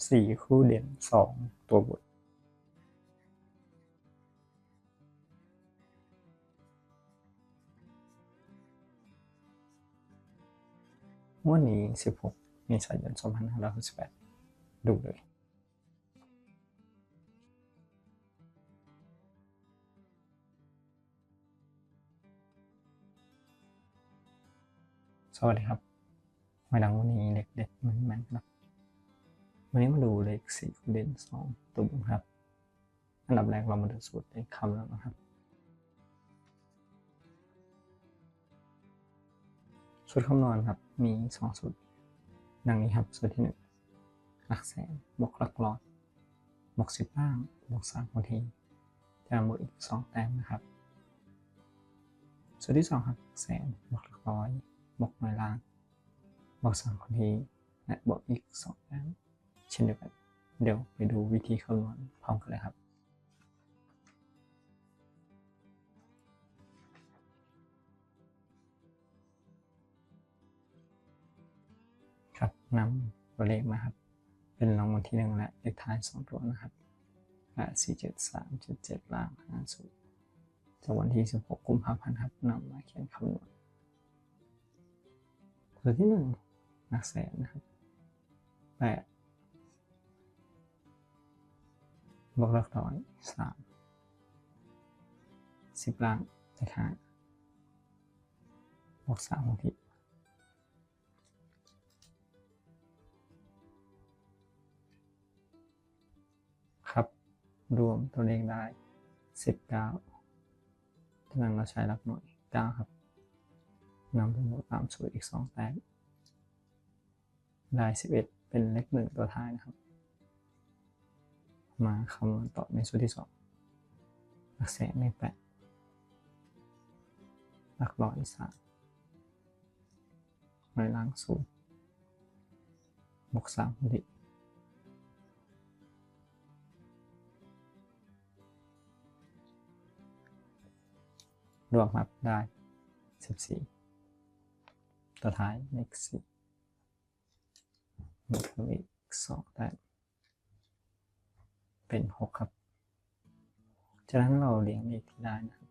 4 คู่เด่น 2 ตัวบนวันนี้16 เมษายน 2568ดูเลยสวัสดีครับมาดังวันนี้เลขเด็ดแม่นๆครับวันนี้มาดูเลข4คู่เด่น 2 ตัวบนครับอันดับแรกเรามาดูสูตรเลขคำแล้วนะครับสูตรคำนวณครับมี2สูตรดังนี้ครับสูตรที่1หลักแสนบวกหลักร้อยบวก10ล่างบวก3คนทีจะบวกอีก2แต้มนะครับสูตรที่2ครับแสนบวกหลักร้อยบวก100ล่างบวก3คนทีและบวกอีก2แต้มเช่นเดียวกันเดี๋ยวไปดูวิธีคำนวณพร้อมกันเลยครับครับนำตัวเลขมาครับเป็นรางวัลที่1และเลขท้าย2ตัวนะครับ47377ล่าง50จากวันที่16 กุมภาพันธ์ครับนำมาเขียนคำนวณตัวที่1หลักแสนนะครับ8บวกหลักร้อย3 10ล่างเลข5บวก3คนทีครับรวมตัวเลขได้19จากนั้นเราใช้หลักหน่วย9ครับนำไปบวกตามสูตรอีก2แต้มได้11เป็นเลข1ตัวท้ายนะครับมาคำนวณต่อในสูตรที่2หลักแสนใน8หลักร้อย3ร้อยล่าง0บวก3คนทีรวมครับได้14ตัวท้ายเลข4บวกอีก2แต้มเป็น6ครับจากนั้นเราเรียงเลขที่ได้นะครับ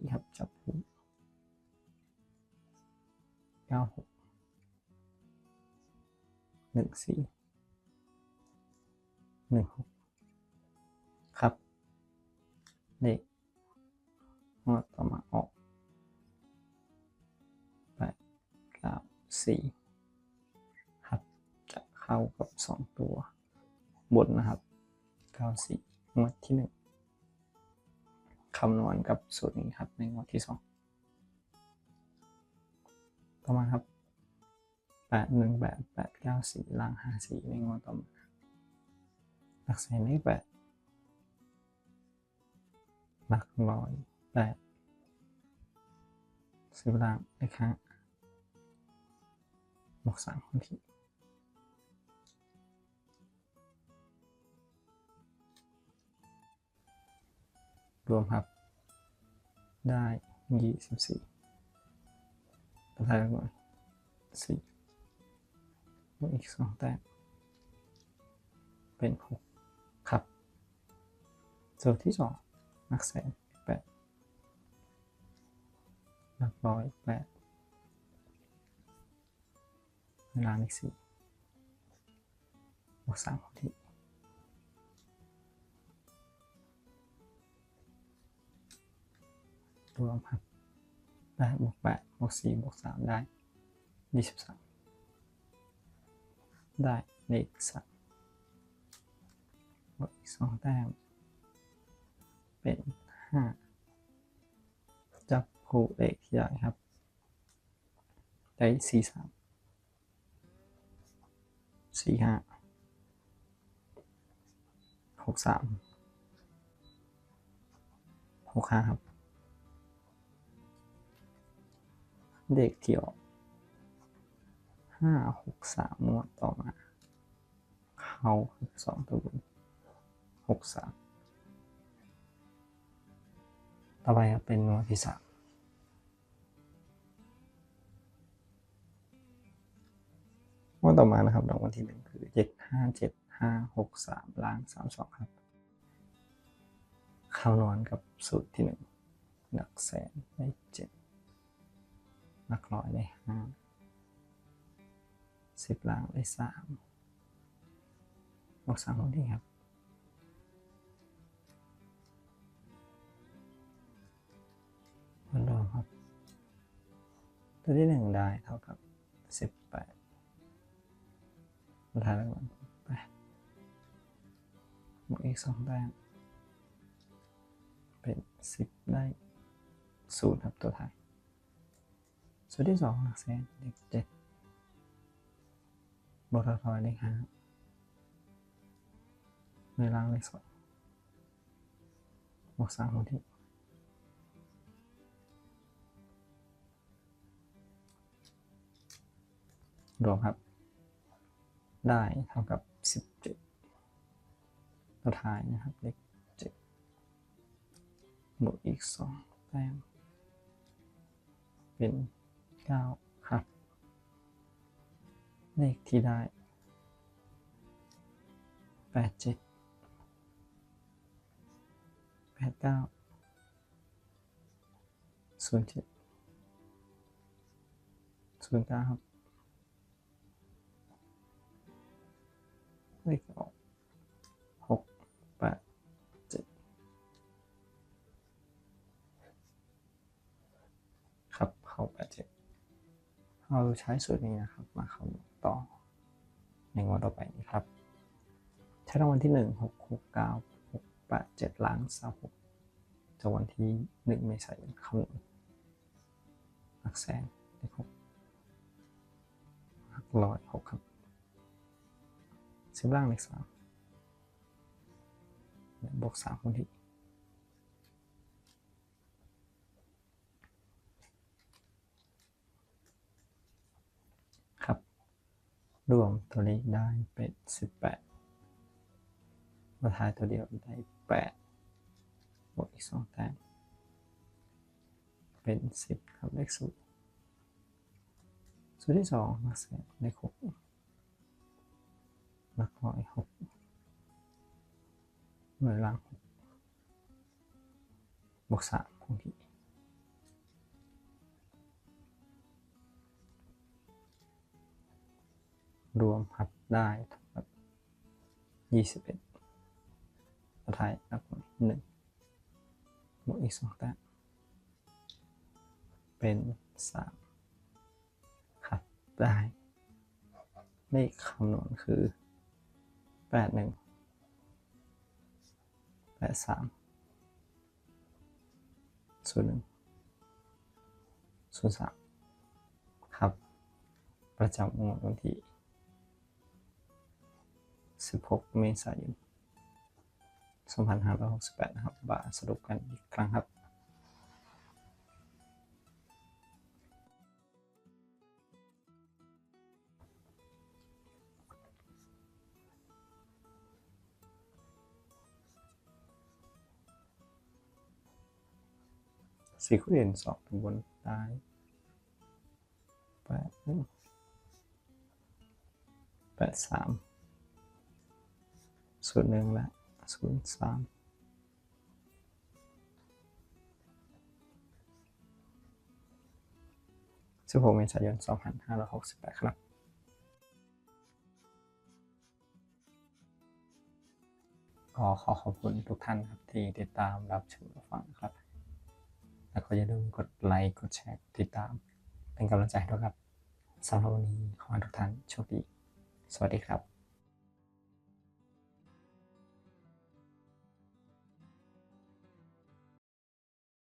94ครับจับคู่96 14 16ครับเลขงวดต่อมาออก8 9 4ครับจะเข้ากับ2ตัวบนนะครับ94งวดที่1คำนวณกับสูตรนี้ครับในงวดที่2ต่อมาครับ818 894ล่าง54ในงวดต่อมาหลักแสนเลข8หลักร้อย8 10ล่างเลข5บวก3คนทีรวมครับได้24ตัวท้ายหลักหน่วย4บวกอีก2แต้มเป็น6ครับสูตรที่2หลักแสน8หลักร้อย8ล่างอีก4บวก3คนทีรวมครับ8บวก8บวก4บวก3ได้23ได้เลข3บวกอีก2แต้มเป็น5จับคู่เลขที่ได้ครับได้43 45 63 65ครับเด็กที่ออก563งวดต่อมาเข้า2ตัวบน63ต่อไปครับเป็นงวดที่3 ต่อมานะครับรางวัลที่1คือ757 563ล้าง32ครับคำนวณกับสูตรที่1หลักแสนได้7หลักร้อยได้5 10ล้างได้3บวก3ลงที่ครับเหมือนเดิมครับตัวที่1ได้เท่ากับ18สุดท้ายแล้วมัน8บวกอีก2แต้มเป็น10ได้0ครับตัวท้ายสูตรที่2หลักแสนเลข7บวกหลักร้อยเลข5หน่วยล่างเลข2บวก3ลงที่รวมครับได้เท่ากับ17ตัวท้ายนะครับเลข7บวกอีก2แต้มเป็น9ครับเลขที่ได้87 89 07 09ครับเลขออก6 8 7ครับเข้า87เราใช้สูตรนี้นะครับมาคำนวณต่อในงวดต่อไปนี้ครับใช้รางวัลที่1 6 6 9 6 8 7ล้าง26จากวันที่1เมษายนคำนวณหลักแสนเลข6หลักร้อย6ครับ10ล่างเลข3บวก3คนที่ครับรวมตัวเลขได้เป็น18มาท้ายตัวเดียวได้8บวกอีก2แต้มเป็น10ครับเลข0สูตรที่2หลักแสนเลข6หลักร้อย6หน่วยล่าง6บวก3คงที่รวมครับได้เท่ากับ21ตัวท้ายหลัก1บวกอีก2แต้มเป็น3ครับได้เลขคำนวณคือ81 83 01 03ครับประจำงวดวันที่16เมษายน2568นะครับมาสรุปกันอีกครั้งครับ4คู่เด่น2ถึงบนได้81 83 01และ03 16เมษายน2568ครับก็ขอขอบคุณทุกท่านครับที่ติดตามรับชมรับฟังครับแล้วก็อย่าลืมกดไลค์กดแชร์ติดตามเป็นกำลังใจด้วยครับสำหรับวันนี้ขอให้ทุกท่านโชคดีสวัสดีครับ